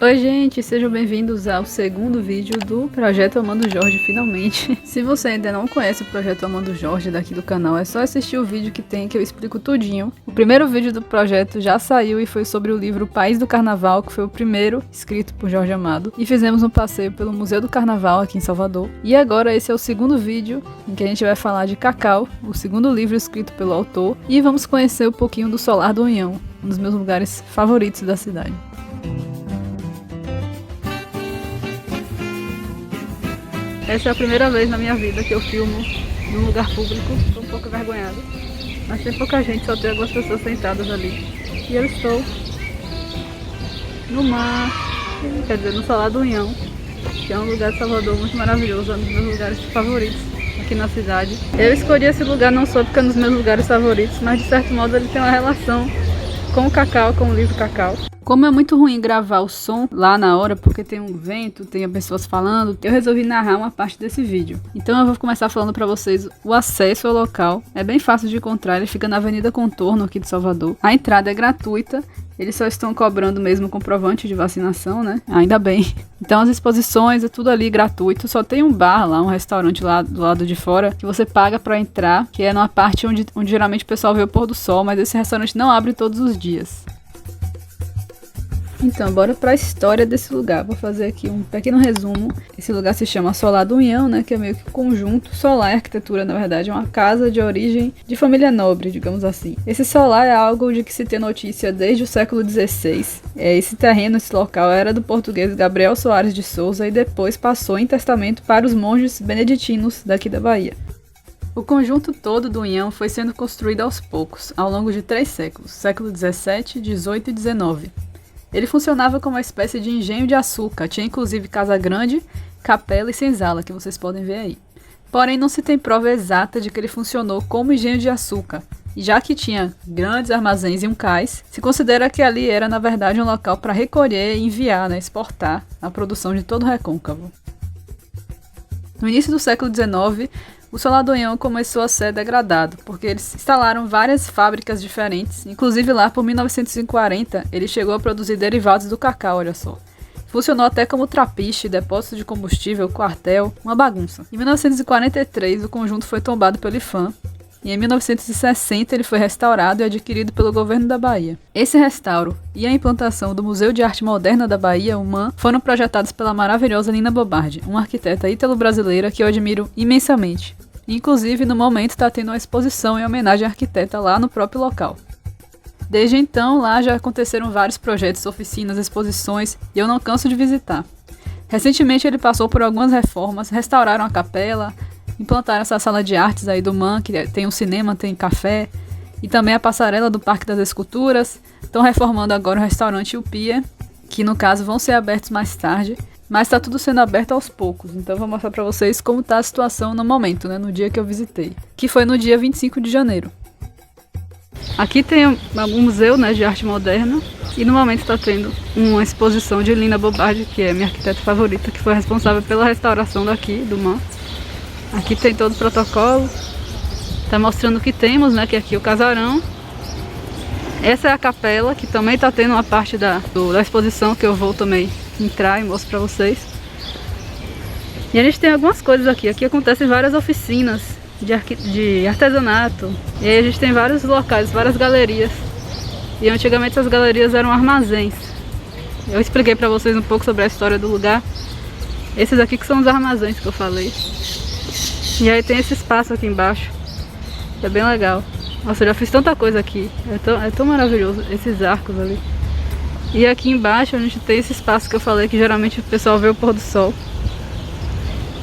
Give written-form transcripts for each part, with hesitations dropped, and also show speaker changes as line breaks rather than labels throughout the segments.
Oi gente, sejam bem-vindos ao segundo vídeo do Projeto Amando Jorge, finalmente. Se você ainda não conhece o Projeto Amando Jorge daqui do canal, é só assistir o vídeo que tem que eu explico tudinho. O primeiro vídeo do projeto já saiu e foi sobre o livro País do Carnaval, que foi o primeiro escrito por Jorge Amado. E fizemos um passeio pelo Museu do Carnaval aqui em Salvador. E agora esse é o segundo vídeo em que a gente vai falar de Cacau, o segundo livro escrito pelo autor. E vamos conhecer um pouquinho do Solar do Unhão, um dos meus lugares favoritos da cidade. Essa é a primeira vez na minha vida que eu filmo num lugar público. Estou um pouco envergonhada, mas tem pouca gente, só tem algumas pessoas sentadas ali. E eu estou no mar, quer dizer, no Solar do Unhão, que é um lugar de Salvador muito maravilhoso, é um dos meus lugares favoritos aqui na cidade. Eu escolhi esse lugar não só porque é um dos meus lugares favoritos, mas de certo modo ele tem uma relação com o Cacau, com o livro Cacau. Como é muito ruim gravar o som lá na hora, porque tem um vento, tem pessoas falando, eu resolvi narrar uma parte desse vídeo. Então eu vou começar falando pra vocês o acesso ao local. É bem fácil de encontrar, ele fica na Avenida Contorno aqui de Salvador. A entrada é gratuita, eles só estão cobrando mesmo comprovante de vacinação, né? Ainda bem. Então as exposições é tudo ali gratuito, só tem um bar lá, um restaurante lá do lado de fora, que você paga pra entrar, que é numa parte onde geralmente o pessoal vê o pôr do sol, mas esse restaurante não abre todos os dias. Então, bora para a história desse lugar. Vou fazer aqui um pequeno resumo. Esse lugar se chama Solar do Unhão, né? Que é meio que um conjunto. Solar e arquitetura, na verdade, é uma casa de origem de família nobre, digamos assim. Esse solar é algo de que se tem notícia desde o século XVI. Esse terreno, esse local, era do português Gabriel Soares de Souza e depois passou em testamento para os monges beneditinos daqui da Bahia. O conjunto todo do Unhão foi sendo construído aos poucos, ao longo de 3 séculos, século XVII, XVIII e XIX. Ele funcionava como uma espécie de engenho de açúcar, tinha inclusive casa grande, capela e senzala, que vocês podem ver aí. Porém, não se tem prova exata de que ele funcionou como engenho de açúcar, e já que tinha grandes armazéns e um cais, se considera que ali era, na verdade, um local para recolher e enviar, exportar a produção de todo o recôncavo. No início do século XIX, o Solar do Unhão começou a ser degradado, porque eles instalaram várias fábricas diferentes, inclusive lá por 1940 ele chegou a produzir derivados do cacau, olha só. Funcionou até como trapiche, depósito de combustível, quartel, uma bagunça. Em 1943 o conjunto foi tombado pelo IPHAN, e em 1960 ele foi restaurado e adquirido pelo governo da Bahia. Esse restauro e a implantação do Museu de Arte Moderna da Bahia, o MAM, foram projetados pela maravilhosa Lina Bobardi, uma arquiteta ítalo-brasileira que eu admiro imensamente. Inclusive, no momento está tendo uma exposição em homenagem à arquiteta lá no próprio local. Desde então, lá já aconteceram vários projetos, oficinas, exposições, e eu não canso de visitar. Recentemente ele passou por algumas reformas, restauraram a capela, implantaram essa sala de artes aí do MAM, que tem um cinema, tem café, e também a passarela do Parque das Esculturas. Estão reformando agora o restaurante e o Pia, que no caso vão ser abertos mais tarde, mas está tudo sendo aberto aos poucos. Então eu vou mostrar para vocês como está a situação no momento, no dia que eu visitei, que foi no dia 25 de janeiro. Aqui tem um museu de arte moderna e no momento está tendo uma exposição de Lina Bobardi, que é minha arquiteta favorita, que foi responsável pela restauração daqui, do MAM. Aqui tem todo o protocolo, está mostrando o que temos, que é aqui o casarão. Essa é a capela, que também está tendo uma parte da exposição que eu vou também entrar e mostro para vocês. E a gente tem algumas coisas aqui. Aqui acontecem várias oficinas de artesanato. E aí a gente tem vários locais, várias galerias. E antigamente essas galerias eram armazéns. Eu expliquei para vocês um pouco sobre a história do lugar. Esses aqui que são os armazéns que eu falei. E aí tem esse espaço aqui embaixo, que é bem legal. Nossa, eu já fiz tanta coisa aqui, é tão maravilhoso, esses arcos ali. E aqui embaixo a gente tem esse espaço que eu falei, que geralmente o pessoal vê o pôr do sol.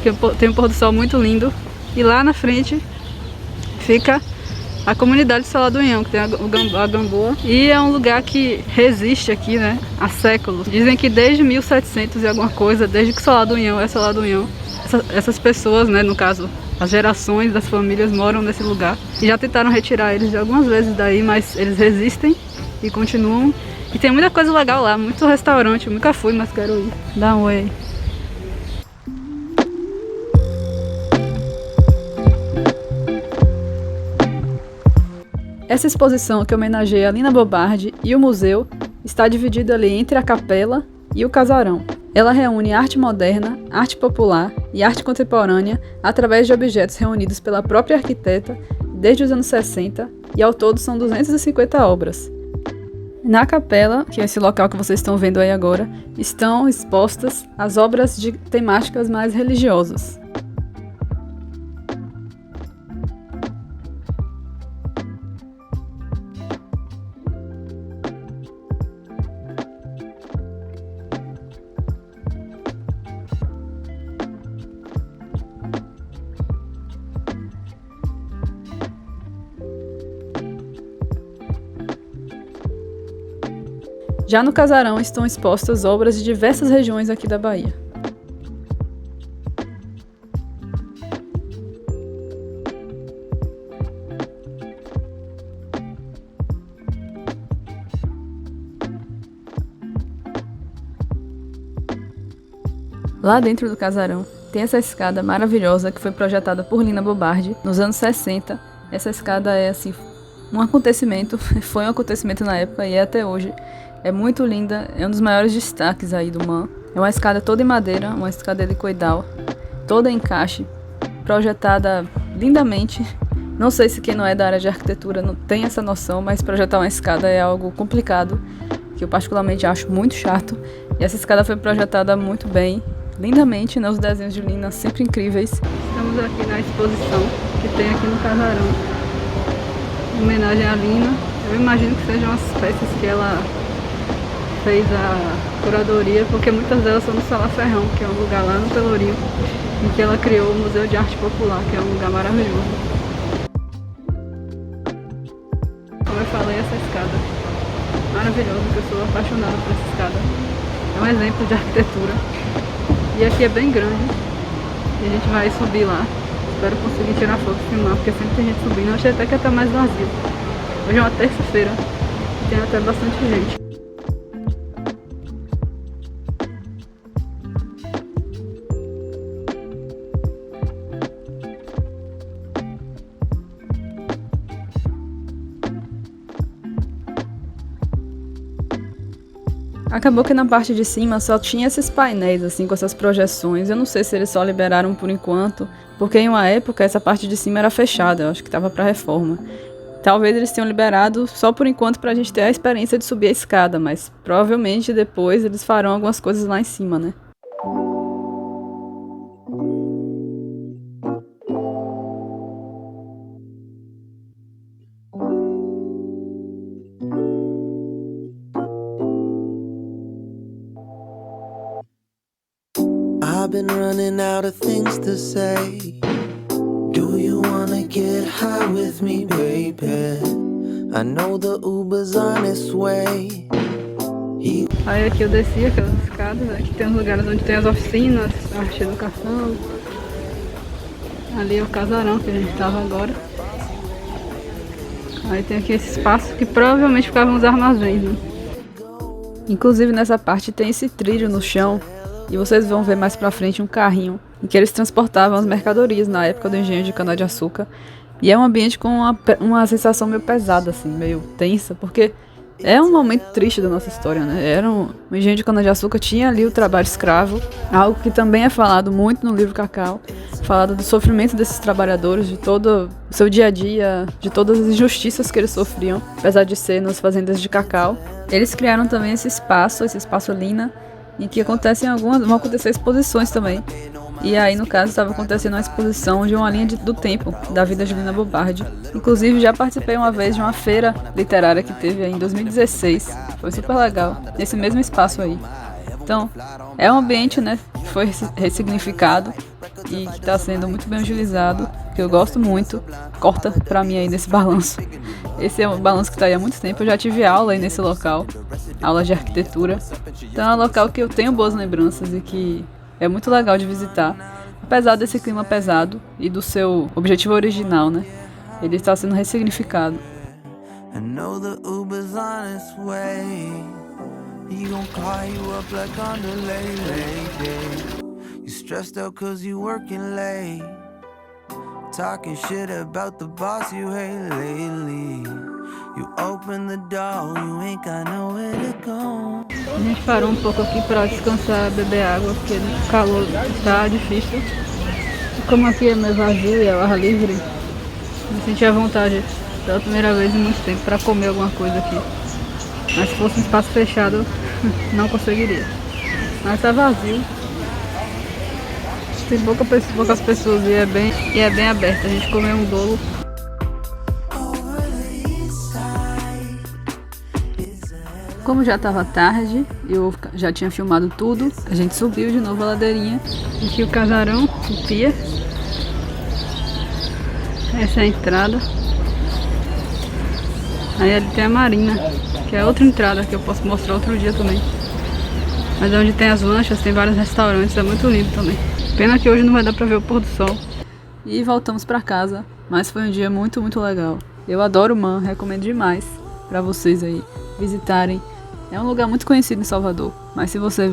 Que tem um pôr do sol muito lindo. E lá na frente fica a comunidade de Solar do Unhão, que tem a Gamboa. E é um lugar que resiste aqui, há séculos. Dizem que desde 1700 e alguma coisa, desde que Solar do Unhão é Solar do Unhão, essas pessoas, no caso, as gerações das famílias moram nesse lugar. E já tentaram retirar eles de algumas vezes daí, mas eles resistem e continuam. E tem muita coisa legal lá, muito restaurante, eu nunca fui, mas quero ir. Dá um oi. Essa exposição que homenageia a Lina Bobardi e o museu está dividida ali entre a capela e o Casarão. Ela reúne arte moderna, arte popular e arte contemporânea através de objetos reunidos pela própria arquiteta desde os anos 60, e ao todo são 250 obras. Na capela, que é esse local que vocês estão vendo aí agora, estão expostas as obras de temáticas mais religiosas. Já no Casarão estão expostas obras de diversas regiões aqui da Bahia. Lá dentro do Casarão tem essa escada maravilhosa que foi projetada por Lina Bobardi nos anos 60. Essa escada é assim um acontecimento, foi um acontecimento na época e é até hoje. É muito linda, é um dos maiores destaques aí do MAN. É uma escada toda em madeira, uma escada helicoidal, toda em encaixe, projetada lindamente. Não sei se quem não é da área de arquitetura não tem essa noção, mas projetar uma escada é algo complicado, que eu particularmente acho muito chato. E essa escada foi projetada muito bem, lindamente, né? Os desenhos de Lina sempre incríveis. Estamos aqui na exposição que tem aqui no Casarão, em homenagem à Lina. Eu imagino que sejam as peças que ela fez a curadoria, porque muitas delas são no Sala Ferrão, que é um lugar lá no Pelourinho, em que ela criou o Museu de Arte Popular, que é um lugar maravilhoso. Como eu falei, essa escada maravilhosa, que eu sou apaixonada por essa escada. É um exemplo de arquitetura. E aqui é bem grande, e a gente vai subir lá. Espero conseguir tirar foto e filmar, porque sempre tem gente subindo. Eu achei até que ia estar mais vazio. Hoje é uma terça-feira, tem até bastante gente. Acabou que na parte de cima só tinha esses painéis, assim, com essas projeções. Eu não sei se eles só liberaram por enquanto, porque em uma época essa parte de cima era fechada, eu acho que estava para reforma. Talvez eles tenham liberado só por enquanto pra gente ter a experiência de subir a escada, mas provavelmente depois eles farão algumas coisas lá em cima, né?
I've been running out of things to say. Do you wanna get high with me, baby? I know the Uber's on its way.
Aí aqui eu desci aquelas escadas, aqui tem os lugares onde tem as oficinas, arte e educação. Ali é o Casarão que a gente tava agora. Aí tem aqui esse espaço que provavelmente ficavam os armazéns, né? Inclusive nessa parte tem esse trilho no chão. E vocês vão ver mais pra frente um carrinho em que eles transportavam as mercadorias na época do engenho de cana-de-açúcar. E é um ambiente com uma sensação meio pesada, assim, meio tensa, porque é um momento triste da nossa história, né? O engenho de cana-de-açúcar tinha ali o trabalho escravo, algo que também é falado muito no livro Cacau, falado do sofrimento desses trabalhadores, de todo o seu dia a dia, de todas as injustiças que eles sofriam, apesar de ser nas fazendas de cacau. Eles criaram também esse espaço Lina, em que vão acontecer exposições também. E aí, no caso, estava acontecendo uma exposição de uma linha do tempo da vida de Lina Bobardi. Inclusive, já participei uma vez de uma feira literária que teve aí em 2016. Foi super legal, nesse mesmo espaço aí. Então, é um ambiente, né, que foi ressignificado e que está sendo muito bem utilizado, que eu gosto muito. Corta pra mim aí nesse balanço. Esse é um balanço que está aí há muito tempo. Eu já tive aula aí nesse local, aula de arquitetura. Então é um local que eu tenho boas lembranças e que é muito legal de visitar. Apesar desse clima pesado e do seu objetivo original, né? Ele está sendo ressignificado.
Talking shit about the boss you hate lately. You open the door, you ain't got nowhere to go.
A gente parou um pouco aqui para descansar, beber água, porque o calor tá difícil. E como aqui é meio vazio e é ao ar livre, eu senti a vontade pela primeira vez em muito tempo para comer alguma coisa aqui. Mas se fosse um espaço fechado, não conseguiria. Mas tá vazio. Tem poucas pessoas e é bem aberto. A gente comeu um bolo. Como já estava tarde, eu já tinha filmado tudo, a gente subiu de novo a ladeirinha. Aqui o casarão, o pier. Essa é a entrada. Aí ali tem a marina, que é outra entrada que eu posso mostrar outro dia também. Mas é onde tem as lanchas, tem vários restaurantes, é muito lindo também. Pena que hoje não vai dar pra ver o pôr do sol. E voltamos pra casa, mas foi um dia muito, muito legal. Eu adoro o Man, recomendo demais pra vocês aí visitarem. É um lugar muito conhecido em Salvador, mas se você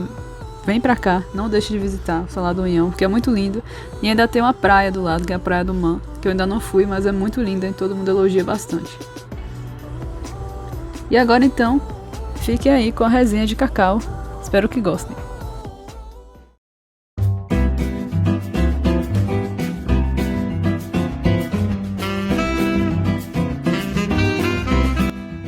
vem pra cá, não deixe de visitar o Solado do Unhão, porque é muito lindo. E ainda tem uma praia do lado, que é a Praia do Man, que eu ainda não fui, mas é muito linda e todo mundo elogia bastante. E agora então, fiquem aí com a resenha de Cacau. Espero que gostem.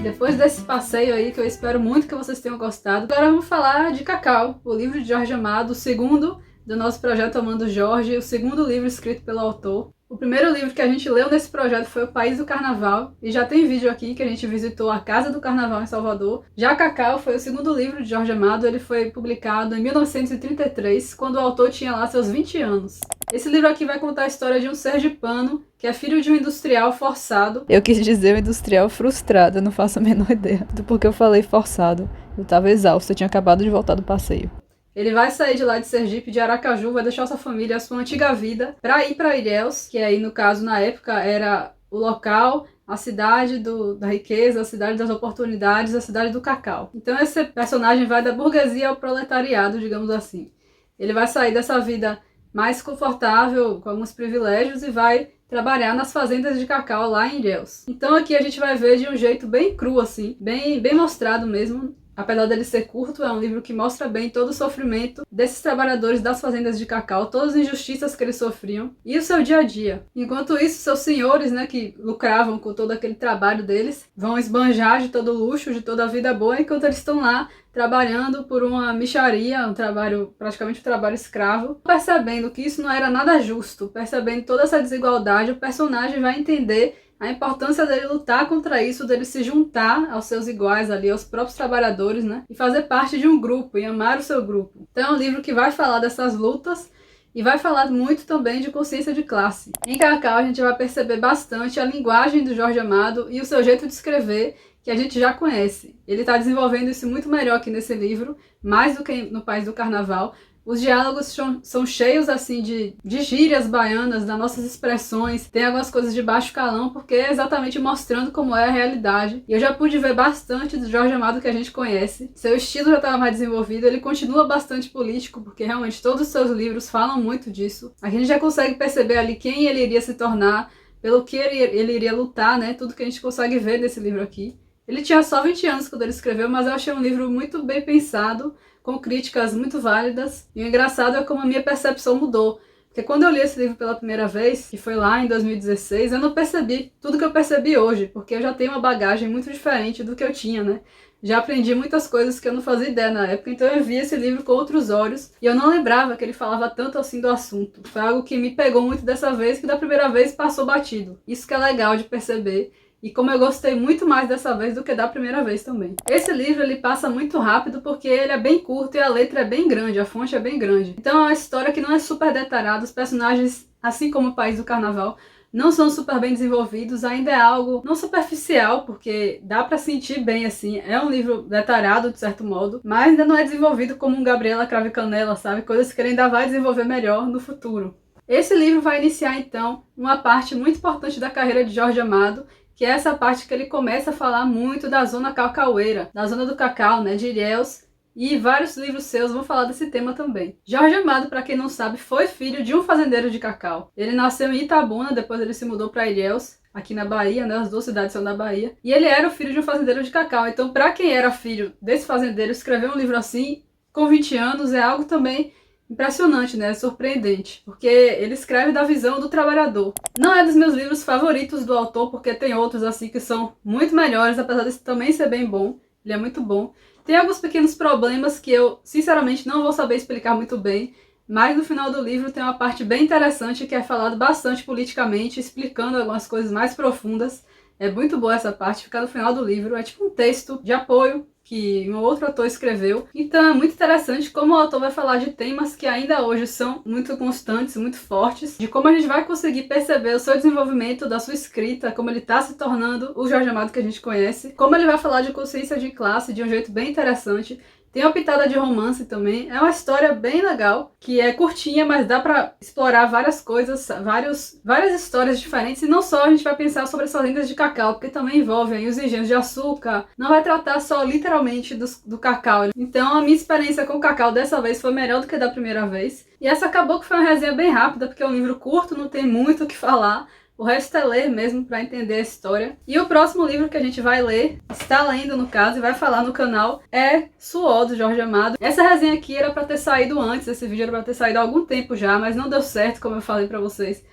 Depois desse passeio aí, que eu espero muito que vocês tenham gostado, agora vamos falar de Cacau, o livro de Jorge Amado, o segundo do nosso projeto Amando Jorge, o segundo livro escrito pelo autor. O primeiro livro que a gente leu nesse projeto foi O País do Carnaval, e já tem vídeo aqui que a gente visitou a Casa do Carnaval em Salvador. Já Cacau foi o segundo livro de Jorge Amado, ele foi publicado em 1933, quando o autor tinha lá seus 20 anos. Esse livro aqui vai contar a história de um sergipano que é filho de um industrial forçado. Eu quis dizer um industrial frustrado, eu não faço a menor ideia do porquê eu falei forçado. Eu tava exausta, eu tinha acabado de voltar do passeio. Ele vai sair de lá de Sergipe, de Aracaju, vai deixar sua família, a sua antiga vida, para ir para Ilhéus, que aí no caso na época era o local, a cidade da riqueza, a cidade das oportunidades, a cidade do cacau. Então esse personagem vai da burguesia ao proletariado, digamos assim. Ele vai sair dessa vida mais confortável, com alguns privilégios, e vai trabalhar nas fazendas de cacau lá em Ilhéus. Então aqui a gente vai ver de um jeito bem cru, assim, bem mostrado mesmo. Apesar dele ser curto, é um livro que mostra bem todo o sofrimento desses trabalhadores das fazendas de cacau, todas as injustiças que eles sofriam e o seu dia a dia. Enquanto isso, seus senhores, né, que lucravam com todo aquele trabalho deles, vão esbanjar de todo o luxo, de toda a vida boa, enquanto eles estão lá trabalhando por uma mixaria, um trabalho, praticamente um trabalho escravo. Percebendo que isso não era nada justo, percebendo toda essa desigualdade, o personagem vai entender a importância dele lutar contra isso, dele se juntar aos seus iguais ali, aos próprios trabalhadores, né? E fazer parte de um grupo, e amar o seu grupo. Então é um livro que vai falar dessas lutas e vai falar muito também de consciência de classe. Em Cacau a gente vai perceber bastante a linguagem do Jorge Amado e o seu jeito de escrever, que a gente já conhece. Ele está desenvolvendo isso muito melhor aqui nesse livro, mais do que no País do Carnaval. Os diálogos são cheios assim de gírias baianas, das nossas expressões, tem algumas coisas de baixo calão, porque é exatamente mostrando como é a realidade. E eu já pude ver bastante do Jorge Amado que a gente conhece. Seu estilo já estava mais desenvolvido, ele continua bastante político, porque realmente todos os seus livros falam muito disso. A gente já consegue perceber ali quem ele iria se tornar, pelo que ele iria lutar, né? Tudo que a gente consegue ver nesse livro aqui. Ele tinha só 20 anos quando ele escreveu, mas eu achei um livro muito bem pensado, com críticas muito válidas. E o engraçado é como a minha percepção mudou. Porque quando eu li esse livro pela primeira vez, que foi lá em 2016, eu não percebi tudo que eu percebi hoje, porque eu já tenho uma bagagem muito diferente do que eu tinha, né? Já aprendi muitas coisas que eu não fazia ideia na época, então eu vi esse livro com outros olhos, e eu não lembrava que ele falava tanto assim do assunto. Foi algo que me pegou muito dessa vez, que da primeira vez passou batido. Isso que é legal de perceber. E como eu gostei muito mais dessa vez do que da primeira vez também. Esse livro ele passa muito rápido porque ele é bem curto e a letra é bem grande, a fonte é bem grande. Então é uma história que não é super detalhada, os personagens, assim como o País do Carnaval, não são super bem desenvolvidos, ainda é algo não superficial, porque dá pra sentir bem assim, é um livro detalhado de certo modo, mas ainda não é desenvolvido como um Gabriela Cravo e Canela, sabe? Coisas que ele ainda vai desenvolver melhor no futuro. Esse livro vai iniciar então uma parte muito importante da carreira de Jorge Amado, que é essa parte que ele começa a falar muito da zona cacaueira, da zona do cacau, né, de Ilhéus, e vários livros seus vão falar desse tema também. Jorge Amado, para quem não sabe, foi filho de um fazendeiro de cacau. Ele nasceu em Itabuna, depois ele se mudou para Ilhéus, aqui na Bahia, né? As duas cidades são da Bahia. E ele era o filho de um fazendeiro de cacau. Então, para quem era filho desse fazendeiro, escrever um livro assim, com 20 anos, é algo também impressionante, né? Surpreendente. Porque ele escreve da visão do trabalhador. Não é dos meus livros favoritos do autor, porque tem outros assim que são muito melhores, apesar desse também ser bem bom. Ele é muito bom. Tem alguns pequenos problemas que eu, sinceramente, não vou saber explicar muito bem, mas no final do livro tem uma parte bem interessante que é falado bastante politicamente, explicando algumas coisas mais profundas. É muito boa essa parte, fica no final do livro. É tipo um texto de apoio que um outro autor escreveu. Então é muito interessante como o autor vai falar de temas que ainda hoje são muito constantes, muito fortes, de como a gente vai conseguir perceber o seu desenvolvimento da sua escrita, como ele está se tornando o Jorge Amado que a gente conhece, como ele vai falar de consciência de classe de um jeito bem interessante. Tem uma pitada de romance também. É uma história bem legal, que é curtinha, mas dá pra explorar várias coisas, várias histórias diferentes. E não só a gente vai pensar sobre as fazendas de cacau, porque também envolve aí os engenhos de açúcar. Não vai tratar só literalmente do cacau. Então a minha experiência com o cacau dessa vez foi melhor do que da primeira vez. E essa acabou que foi uma resenha bem rápida, porque é um livro curto, não tem muito o que falar. O resto é ler mesmo para entender a história. E o próximo livro que a gente vai ler, está lendo no caso, e vai falar no canal, é Suor, do Jorge Amado. Essa resenha aqui era para ter saído antes, esse vídeo era para ter saído há algum tempo já, mas não deu certo, como eu falei para vocês.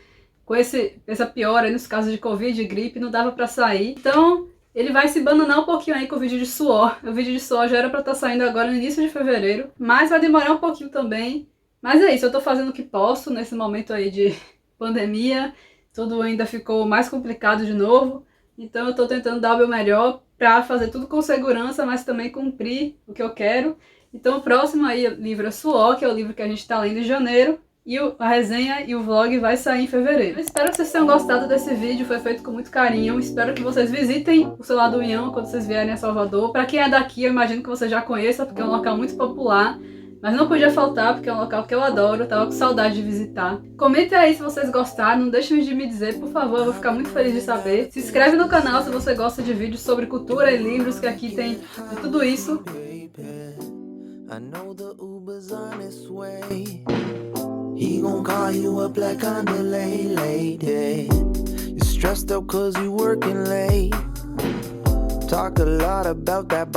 Com essa piora aí nos casos de Covid e gripe, não dava para sair. Então, ele vai se bananar um pouquinho aí com o vídeo de Suor. O vídeo de Suor já era para estar saindo agora no início de fevereiro, mas vai demorar um pouquinho também. Mas é isso, eu tô fazendo o que posso nesse momento aí de pandemia. Tudo ainda ficou mais complicado de novo, então eu estou tentando dar o meu melhor para fazer tudo com segurança, mas também cumprir o que eu quero. Então o próximo aí livro é Suor, que é o livro que a gente está lendo em janeiro, e a resenha e o vlog vai sair em fevereiro. Eu espero que vocês tenham gostado desse vídeo, foi feito com muito carinho. Espero que vocês visitem o Solar do Unhão quando vocês vierem a Salvador. Para quem é daqui, eu imagino que você já conheça, porque é um local muito popular. Mas não podia faltar, porque é um local que eu adoro, eu tava com saudade de visitar. Comentem aí se vocês gostaram, não deixem de me dizer, por favor, eu vou ficar muito feliz de saber. Se inscreve no canal se você gosta de vídeos sobre cultura e livros, que aqui tem de tudo isso.
I know the Uber's on its way. He gon' call you up like underlay lady. You're stressed out cause you working late. Talk a lot about that